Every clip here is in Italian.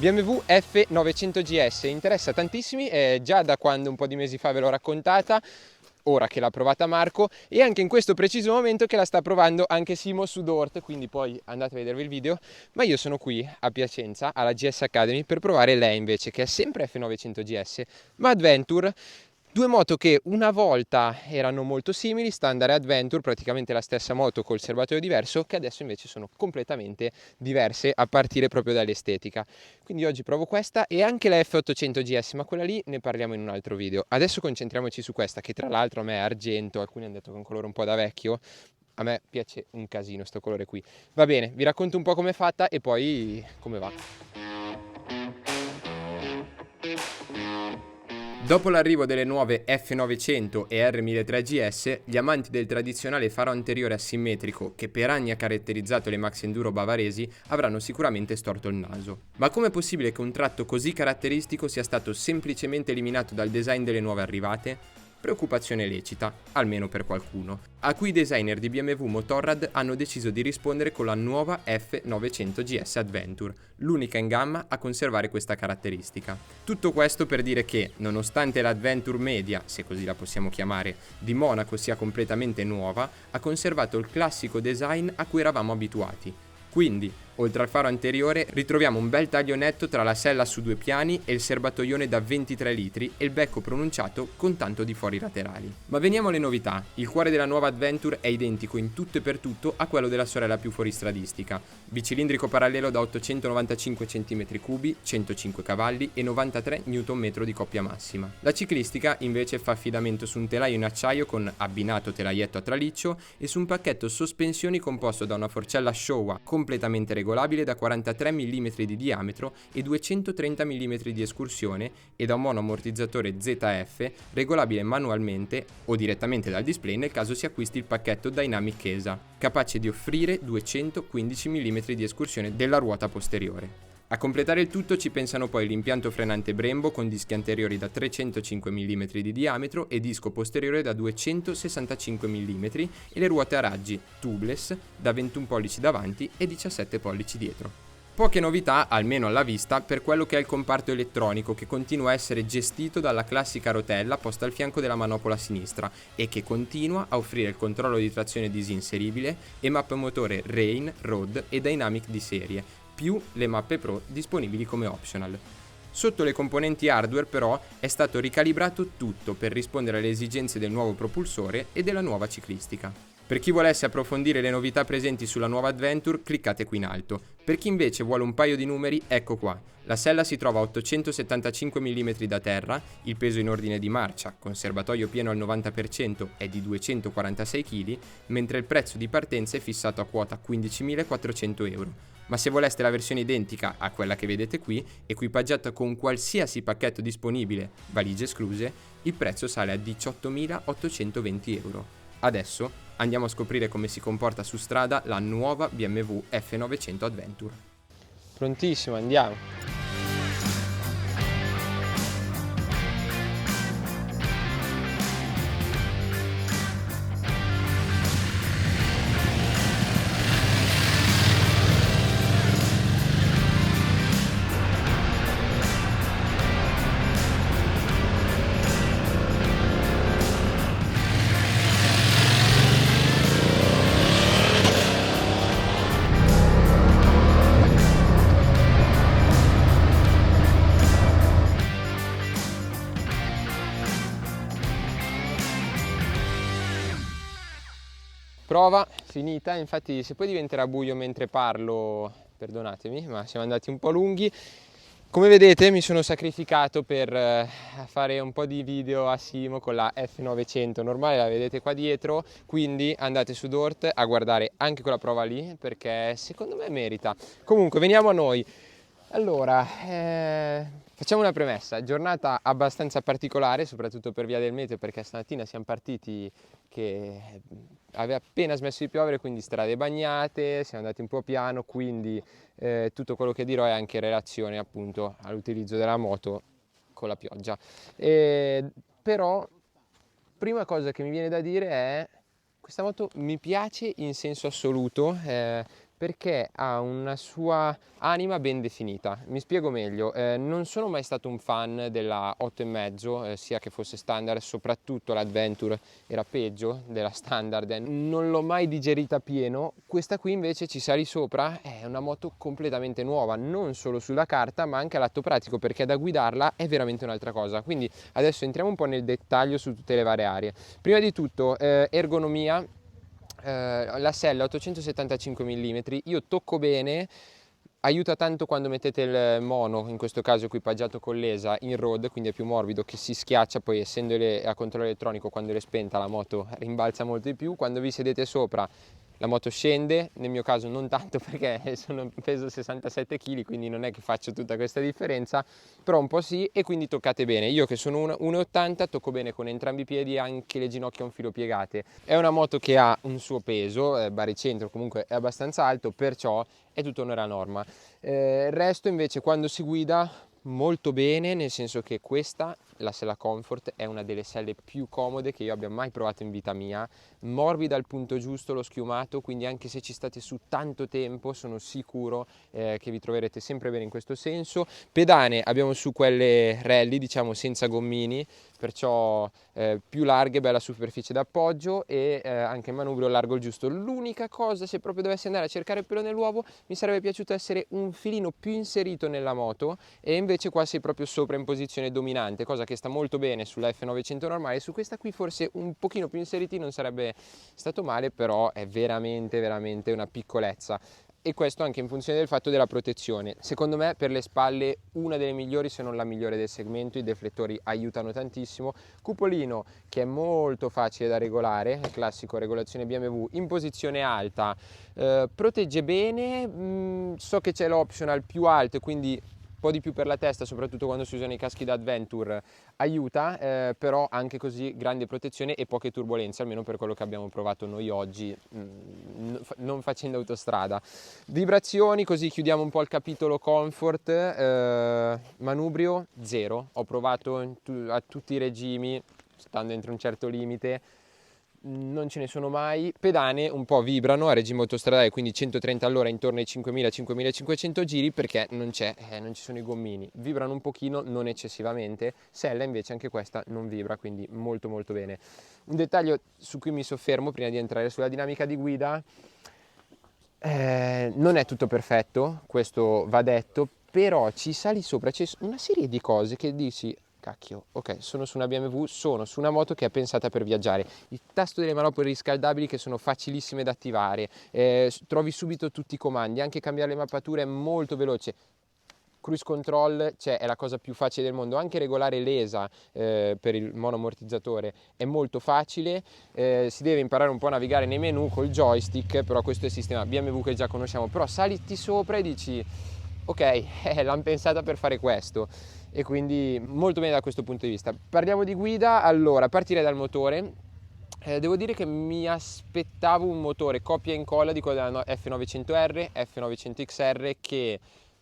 BMW F900 GS, interessa tantissimi, già da quando un po' di mesi fa ve l'ho raccontata, ora che l'ha provata Marco e anche in questo preciso momento che la sta provando anche Simo su Dort, quindi poi andate a vedervi il video. Ma io sono qui a Piacenza alla GS Academy per provare lei invece, che è sempre F900 GS ma Adventure. Due moto che una volta erano molto simili, Standard e Adventure, praticamente la stessa moto col serbatoio diverso, che adesso invece sono completamente diverse a partire proprio dall'estetica. Quindi oggi provo questa e anche la F800 GS, ma quella lì ne parliamo in un altro video. Adesso concentriamoci su questa, che tra l'altro a me è argento, alcuni hanno detto che è un colore un po' da vecchio. A me piace un casino sto colore qui. Va bene, vi racconto un po' com'è fatta e poi come va. Dopo l'arrivo delle nuove F900 e R1003 GS, gli amanti del tradizionale faro anteriore asimmetrico, che per anni ha caratterizzato le Max Enduro bavaresi, avranno sicuramente storto il naso. Ma com'è possibile che un tratto così caratteristico sia stato semplicemente eliminato dal design delle nuove arrivate? Preoccupazione lecita, almeno per qualcuno, a cui i designer di BMW Motorrad hanno deciso di rispondere con la nuova F900 GS Adventure, l'unica in gamma a conservare questa caratteristica. Tutto questo per dire che, nonostante l'Adventure media, se così la possiamo chiamare, di Monaco sia completamente nuova, ha conservato il classico design a cui eravamo abituati. Quindi, oltre al faro anteriore, ritroviamo un bel taglio netto tra la sella su due piani e il serbatoione da 23 litri e il becco pronunciato con tanto di fori laterali. Ma veniamo alle novità. Il cuore della nuova Adventure è identico in tutto e per tutto a quello della sorella più fuoristradistica. Bicilindrico parallelo da 895 cm3, 105 cavalli e 93 Nm di coppia massima. La ciclistica invece fa affidamento su un telaio in acciaio con abbinato telaietto a traliccio e su un pacchetto sospensioni composto da una forcella Showa completamente regolabile da 43 mm di diametro e 230 mm di escursione e da un monoammortizzatore ZF regolabile manualmente o direttamente dal display nel caso si acquisti il pacchetto Dynamic ESA, capace di offrire 215 mm di escursione della ruota posteriore. A completare il tutto ci pensano poi l'impianto frenante Brembo con dischi anteriori da 305 mm di diametro e disco posteriore da 265 mm e le ruote a raggi tubeless da 21 pollici davanti e 17 pollici dietro. Poche novità, almeno alla vista, per quello che è il comparto elettronico che continua a essere gestito dalla classica rotella posta al fianco della manopola sinistra e che continua a offrire il controllo di trazione disinseribile e mappe motore Rain, Road e Dynamic di serie, più le mappe Pro disponibili come optional. Sotto le componenti hardware però è stato ricalibrato tutto per rispondere alle esigenze del nuovo propulsore e della nuova ciclistica. Per chi volesse approfondire le novità presenti sulla nuova Adventure, cliccate qui in alto. Per chi invece vuole un paio di numeri, ecco qua. La sella si trova a 875 mm da terra, il peso in ordine di marcia, con serbatoio pieno al 90% è di 246 kg, mentre il prezzo di partenza è fissato a quota 15.400 euro. Ma se voleste la versione identica a quella che vedete qui, equipaggiata con qualsiasi pacchetto disponibile, valigie escluse, il prezzo sale a 18.820 euro. Adesso andiamo a scoprire come si comporta su strada la nuova BMW F900 Adventure. Prontissimo, andiamo! Prova finita, infatti se poi diventerà buio mentre parlo, perdonatemi, ma siamo andati un po' lunghi. Come vedete mi sono sacrificato per fare un po' di video a Simo con la F900 normale, la vedete qua dietro, quindi andate su Dort a guardare anche quella prova lì perché secondo me merita. Comunque veniamo a noi. Allora, facciamo una premessa, giornata abbastanza particolare, soprattutto per via del meteo, perché stamattina siamo partiti che aveva appena smesso di piovere, quindi strade bagnate, siamo andati un po' piano, quindi tutto quello che dirò è anche in relazione appunto all'utilizzo della moto con la pioggia. Però, prima cosa che mi viene da dire è questa moto mi piace in senso assoluto, perché ha una sua anima ben definita. Mi spiego meglio, non sono mai stato un fan della 8,5, sia che fosse standard, soprattutto l'Adventure era peggio della standard, non l'ho mai digerita pieno. Questa qui invece ci sali sopra, è una moto completamente nuova, non solo sulla carta ma anche all'atto pratico, perché da guidarla è veramente un'altra cosa. Quindi adesso entriamo un po' nel dettaglio su tutte le varie aree. Prima di tutto ergonomia. La sella 875 mm, io tocco bene, aiuta tanto quando mettete il mono, in questo caso equipaggiato con l'ESA, in road, quindi è più morbido, che si schiaccia, poi essendo a controllo elettronico quando è spenta la moto rimbalza molto di più. Quando vi sedete sopra la moto scende, nel mio caso non tanto perché peso 67 kg, quindi non è che faccio tutta questa differenza, però un po' sì, e quindi toccate bene. Io che sono 1,80 tocco bene con entrambi i piedi, anche le ginocchia un filo piegate. È una moto che ha un suo peso, baricentro comunque è abbastanza alto, perciò è tutto onore a norma. Il resto invece quando si guida molto bene, nel senso che questa, la Sella Comfort, è una delle selle più comode che io abbia mai provato in vita mia, morbida al punto giusto, lo schiumato, quindi anche se ci state su tanto tempo sono sicuro che vi troverete sempre bene in questo senso. Pedane abbiamo su quelle rally, diciamo senza gommini, perciò più larghe, bella superficie d'appoggio, e anche il manubrio largo il giusto. L'unica cosa, se proprio dovessi andare a cercare il pelo nell'uovo, mi sarebbe piaciuto essere un filino più inserito nella moto, e invece qua sei proprio sopra in posizione dominante, cosa che sta molto bene sulla F900 normale. Su questa qui forse un pochino più inseriti non sarebbe stato male, però è veramente veramente una piccolezza. E questo anche in funzione del fatto della protezione. Secondo me per le spalle una delle migliori, se non la migliore del segmento, i deflettori aiutano tantissimo. Cupolino che è molto facile da regolare, classico regolazione BMW in posizione alta, protegge bene. So che c'è l'optional più alto, quindi un po' di più per la testa, soprattutto quando si usano i caschi da Adventure, aiuta, però anche così grande protezione e poche turbolenze, almeno per quello che abbiamo provato noi oggi, non facendo autostrada. Vibrazioni, così chiudiamo un po' il capitolo comfort. Manubrio zero, ho provato a tutti i regimi, stando entro un certo limite, non ce ne sono mai. Pedane un po' vibrano a regime autostradale, quindi 130 all'ora intorno ai 5000-5500 giri, perché non ci sono i gommini. Vibrano un pochino, non eccessivamente. Sella invece anche questa non vibra, quindi molto molto bene. Un dettaglio su cui mi soffermo prima di entrare sulla dinamica di guida: non è tutto perfetto, questo va detto, però ci sali sopra, c'è una serie di cose che dici: cacchio, ok, sono su una BMW, sono su una moto che è pensata per viaggiare. Il tasto delle manopole riscaldabili che sono facilissime da attivare, trovi subito tutti i comandi, anche cambiare le mappature è molto veloce. Cruise control, cioè, è la cosa più facile del mondo, anche regolare l'ESA per il monoammortizzatore è molto facile. Si deve imparare un po' a navigare nei menu col joystick, però questo è il sistema BMW che già conosciamo. Però saliti sopra e dici: ok, l'hanno pensata per fare questo, e quindi molto bene da questo punto di vista. Parliamo di guida. Allora, partirei dal motore. Devo dire che mi aspettavo un motore copia e incolla di quello della F900R, F900XR, che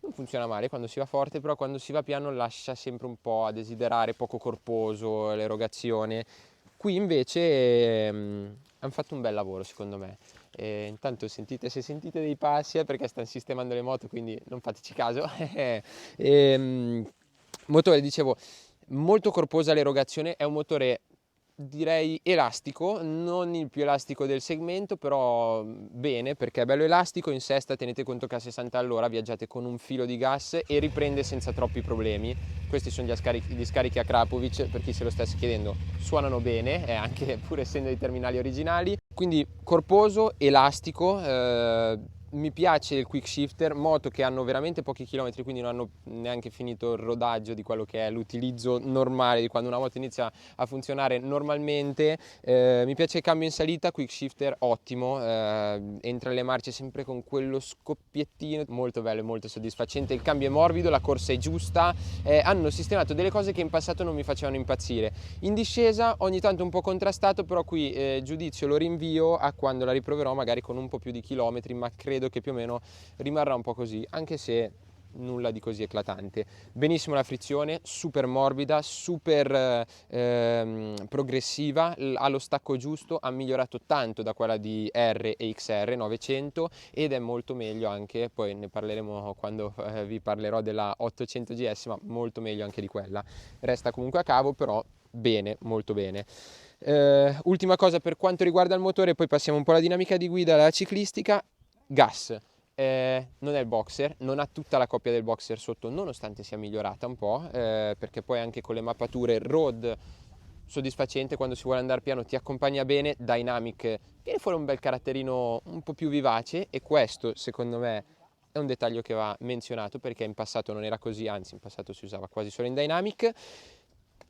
non funziona male quando si va forte, però quando si va piano lascia sempre un po' a desiderare, poco corposo l'erogazione. Qui invece hanno fatto un bel lavoro secondo me. Intanto se sentite dei passi è perché stanno sistemando le moto, quindi non fateci caso. Motore, dicevo, molto corposa l'erogazione, è un motore direi elastico, non il più elastico del segmento, però bene, perché è bello elastico. In sesta tenete conto che a 60 all'ora viaggiate con un filo di gas e riprende senza troppi problemi. Questi sono gli scarichi a Krapovic, per chi se lo stesse chiedendo, suonano bene, anche pur essendo dei terminali originali. Quindi corposo, elastico. Mi piace il quick shifter, moto che hanno veramente pochi chilometri, quindi non hanno neanche finito il rodaggio di quello che è l'utilizzo normale di quando una moto inizia a funzionare normalmente. Mi piace il cambio in salita, quick shifter ottimo, entra le marce sempre con quello scoppiettino, molto bello e molto soddisfacente. Il cambio è morbido, la corsa è giusta, hanno sistemato delle cose che in passato non mi facevano impazzire. In discesa ogni tanto un po' contrastato, però qui giudizio lo rinvio a quando la riproverò magari con un po' più di chilometri, ma credo che più o meno rimarrà un po' così, anche se nulla di così eclatante. Benissimo la frizione, super morbida, super progressiva, ha lo stacco giusto, ha migliorato tanto da quella di R e XR 900 ed è molto meglio anche, poi ne parleremo quando vi parlerò della 800 GS, ma molto meglio anche di quella. Resta comunque a cavo, però bene, molto bene. Ultima cosa per quanto riguarda il motore, poi passiamo un po' alla dinamica di guida, alla ciclistica. Gas. Non è il boxer, non ha tutta la coppia del boxer sotto, nonostante sia migliorata un po', perché poi anche con le mappature road soddisfacente, quando si vuole andare piano ti accompagna bene, dynamic viene fuori un bel caratterino un po' più vivace, e questo secondo me è un dettaglio che va menzionato, perché in passato non era così, anzi in passato si usava quasi solo in dynamic.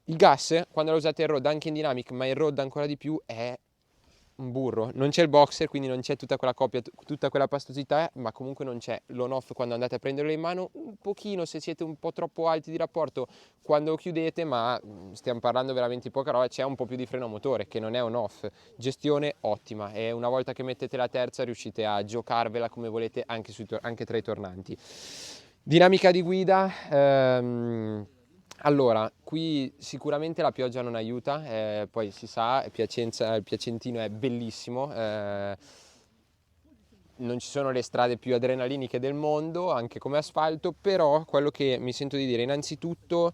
Il gas, quando lo usate in road, anche in dynamic, ma in road ancora di più, è un burro. Non c'è il boxer, quindi non c'è tutta quella coppia, tutta quella pastosità, ma comunque non c'è l'on-off quando andate a prenderlo in mano, un pochino se siete un po' troppo alti di rapporto quando chiudete, ma stiamo parlando veramente di poca roba. C'è un po' più di freno a motore, che non è on-off. Gestione ottima, e una volta che mettete la terza riuscite a giocarvela come volete anche tra i tornanti. Dinamica di guida, allora, qui sicuramente la pioggia non aiuta, poi si sa, Piacenza, il Piacentino è bellissimo, non ci sono le strade più adrenaliniche del mondo, anche come asfalto, però quello che mi sento di dire innanzitutto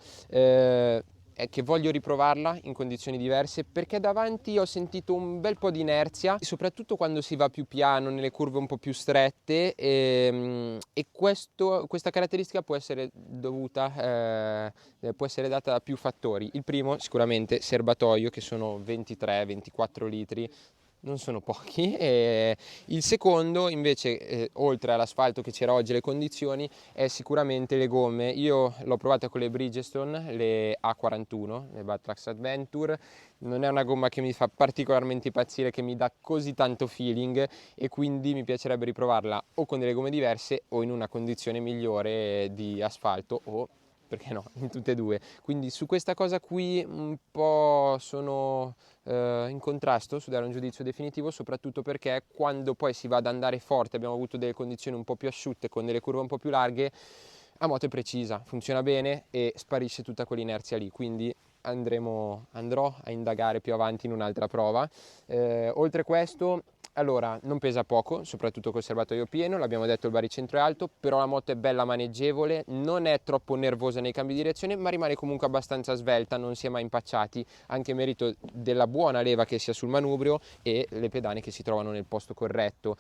è che voglio riprovarla in condizioni diverse, perché davanti ho sentito un bel po' di inerzia, soprattutto quando si va più piano, nelle curve un po' più strette, e questa caratteristica può essere dovuta, può essere data da più fattori. Il primo sicuramente serbatoio, che sono 23-24 litri, non sono pochi, e il secondo invece, oltre all'asfalto che c'era oggi, le condizioni, è sicuramente le gomme. Io l'ho provata con le Bridgestone, le A41, le Batrax Adventure, non è una gomma che mi fa particolarmente impazzire, che mi dà così tanto feeling, e quindi mi piacerebbe riprovarla o con delle gomme diverse o in una condizione migliore di asfalto, o perché no, in tutte e due. Quindi su questa cosa qui un po' sono in contrasto su dare un giudizio definitivo, soprattutto perché quando poi si va ad andare forte, abbiamo avuto delle condizioni un po' più asciutte con delle curve un po' più larghe, a moto è precisa, funziona bene e sparisce tutta quell'inerzia lì, quindi andrò a indagare più avanti in un'altra prova. Oltre questo, allora, non pesa poco, soprattutto col serbatoio pieno, l'abbiamo detto, il baricentro è alto, però la moto è bella maneggevole, non è troppo nervosa nei cambi di direzione, ma rimane comunque abbastanza svelta, non si è mai impacciati, anche merito della buona leva che sia sul manubrio e le pedane che si trovano nel posto corretto.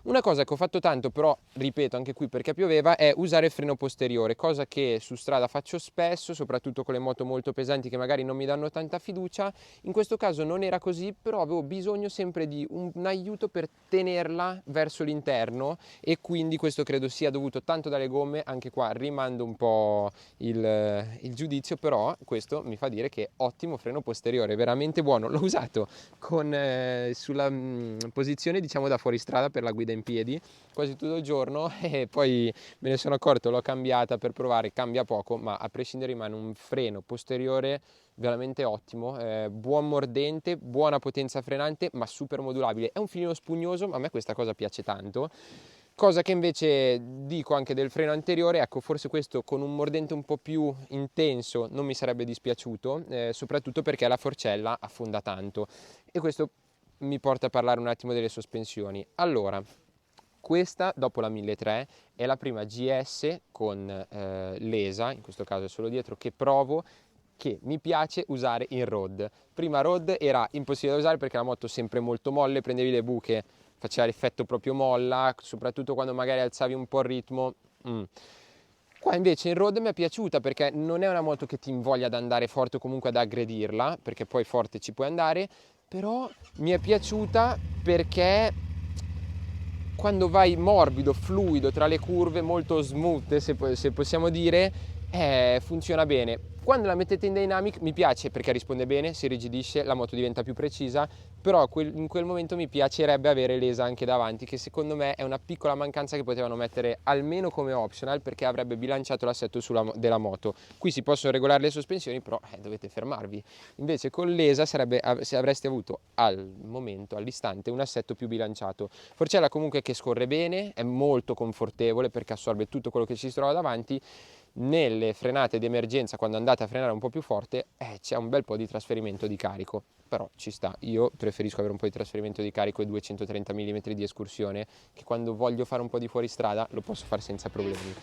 Una cosa che ho fatto tanto, però ripeto anche qui perché pioveva, è usare il freno posteriore, cosa che su strada faccio spesso, soprattutto con le moto molto pesanti che magari non mi danno tanta fiducia. In questo caso non era così, però avevo bisogno sempre di un aiuto per tenerla verso l'interno, e quindi questo credo sia dovuto tanto dalle gomme. Anche qua rimando un po' il giudizio, però questo mi fa dire che ottimo freno posteriore, veramente buono. L'ho usato sulla posizione diciamo da fuoristrada per la guida in piedi quasi tutto il giorno, e poi me ne sono accorto, l'ho cambiata per provare, cambia poco, ma a prescindere rimane un freno posteriore veramente ottimo, buon mordente, buona potenza frenante, ma super modulabile. È un filino spugnoso, ma a me questa cosa piace tanto. Cosa che invece dico anche del freno anteriore, ecco, forse questo con un mordente un po' più intenso non mi sarebbe dispiaciuto, soprattutto perché la forcella affonda tanto, e questo mi porta a parlare un attimo delle sospensioni. Allora, questa dopo la 1300 è la prima GS con l'ESA, in questo caso è solo dietro, che provo, che mi piace usare in road. Prima road era impossibile da usare perché la moto sempre molto molle, prendevi le buche, faceva l'effetto proprio molla, soprattutto quando magari alzavi un po' il ritmo. Qua invece in road mi è piaciuta perché non è una moto che ti invoglia ad andare forte o comunque ad aggredirla, perché poi forte ci puoi andare, però mi è piaciuta perché quando vai morbido, fluido tra le curve, molto smooth se possiamo dire, Funziona bene. Quando la mettete in dynamic mi piace perché risponde bene, si irrigidisce, la moto diventa più precisa, però in quel momento mi piacerebbe avere l'ESA anche davanti, che secondo me è una piccola mancanza che potevano mettere almeno come optional, perché avrebbe bilanciato l'assetto della moto. Qui si possono regolare le sospensioni, però dovete fermarvi. Invece con l'ESA se avreste avuto al momento, all'istante, un assetto più bilanciato. Forcella comunque che scorre bene, è molto confortevole perché assorbe tutto quello che ci si trova davanti. Nelle frenate di emergenza, quando andate a frenare un po' più forte, c'è un bel po' di trasferimento di carico, però ci sta. Io preferisco avere un po' di trasferimento di carico e 230 mm di escursione, che quando voglio fare un po' di fuoristrada lo posso fare senza problemi.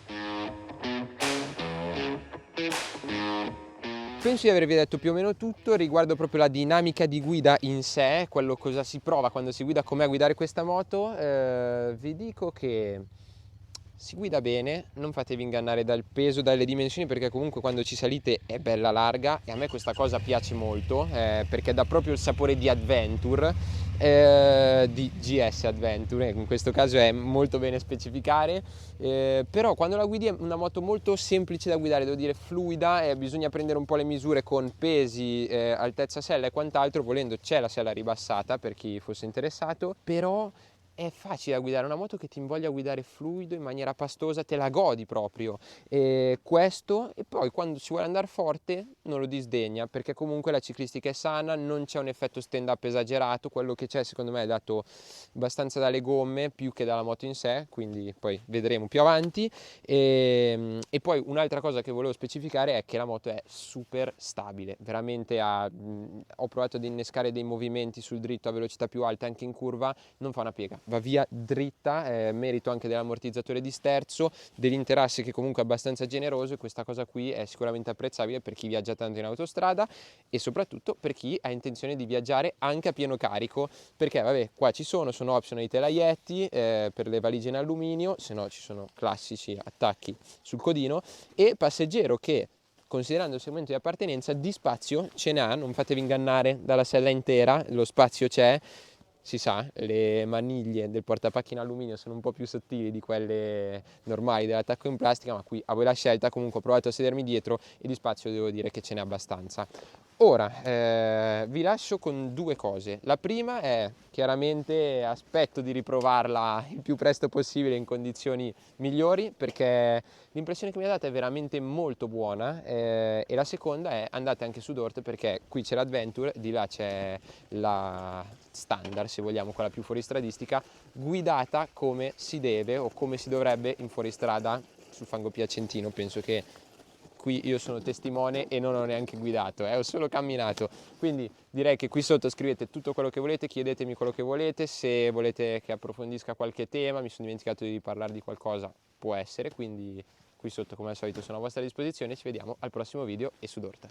Penso di avervi detto più o meno tutto riguardo proprio la dinamica di guida in sé, quello cosa si prova quando si guida, com'è guidare questa moto. Vi dico che si guida bene, non fatevi ingannare dal peso, dalle dimensioni, perché comunque quando ci salite è bella larga e a me questa cosa piace molto, perché dà proprio il sapore di adventure, di GS Adventure, in questo caso è molto bene specificare, però quando la guidi è una moto molto semplice da guidare, devo dire fluida, bisogna prendere un po' le misure con pesi, altezza sella e quant'altro, volendo c'è la sella ribassata per chi fosse interessato, però è facile da guidare, una moto che ti invoglia a guidare fluido, in maniera pastosa, te la godi proprio. E questo, e poi quando si vuole andare forte non lo disdegna, perché comunque la ciclistica è sana, non c'è un effetto stand-up esagerato, quello che c'è secondo me è dato abbastanza dalle gomme più che dalla moto in sé, quindi poi vedremo più avanti. E poi un'altra cosa che volevo specificare è che la moto è super stabile, veramente ho provato ad innescare dei movimenti sul dritto a velocità più alta anche in curva, non fa una piega, va via dritta, merito anche dell'ammortizzatore di sterzo, dell'interasse che comunque è abbastanza generoso, e questa cosa qui è sicuramente apprezzabile per chi viaggia tanto in autostrada e soprattutto per chi ha intenzione di viaggiare anche a pieno carico, perché vabbè, qua sono optional i telaietti per le valigie in alluminio, se no ci sono classici attacchi sul codino, e passeggero che, considerando il segmento di appartenenza, di spazio ce n'ha, non fatevi ingannare dalla sella intera, lo spazio c'è. Si sa, le maniglie del portapacchi in alluminio sono un po' più sottili di quelle normali dell'attacco in plastica, ma qui a voi la scelta. Comunque ho provato a sedermi dietro e di spazio devo dire che ce n'è abbastanza. Ora, vi lascio con due cose. La prima è chiaramente aspetto di riprovarla il più presto possibile in condizioni migliori, perché l'impressione che mi ha data è veramente molto buona, e la seconda è andate anche su Dort, perché qui c'è l'Adventure, di là c'è la standard, se vogliamo, quella più fuoristradistica, guidata come si deve o come si dovrebbe in fuoristrada sul fango piacentino. Penso che qui io sono testimone e non ho neanche guidato, ho solo camminato, quindi direi che qui sotto scrivete tutto quello che volete, chiedetemi quello che volete, se volete che approfondisca qualche tema, mi sono dimenticato di parlare di qualcosa, può essere, quindi qui sotto come al solito sono a vostra disposizione, ci vediamo al prossimo video e su Dorta.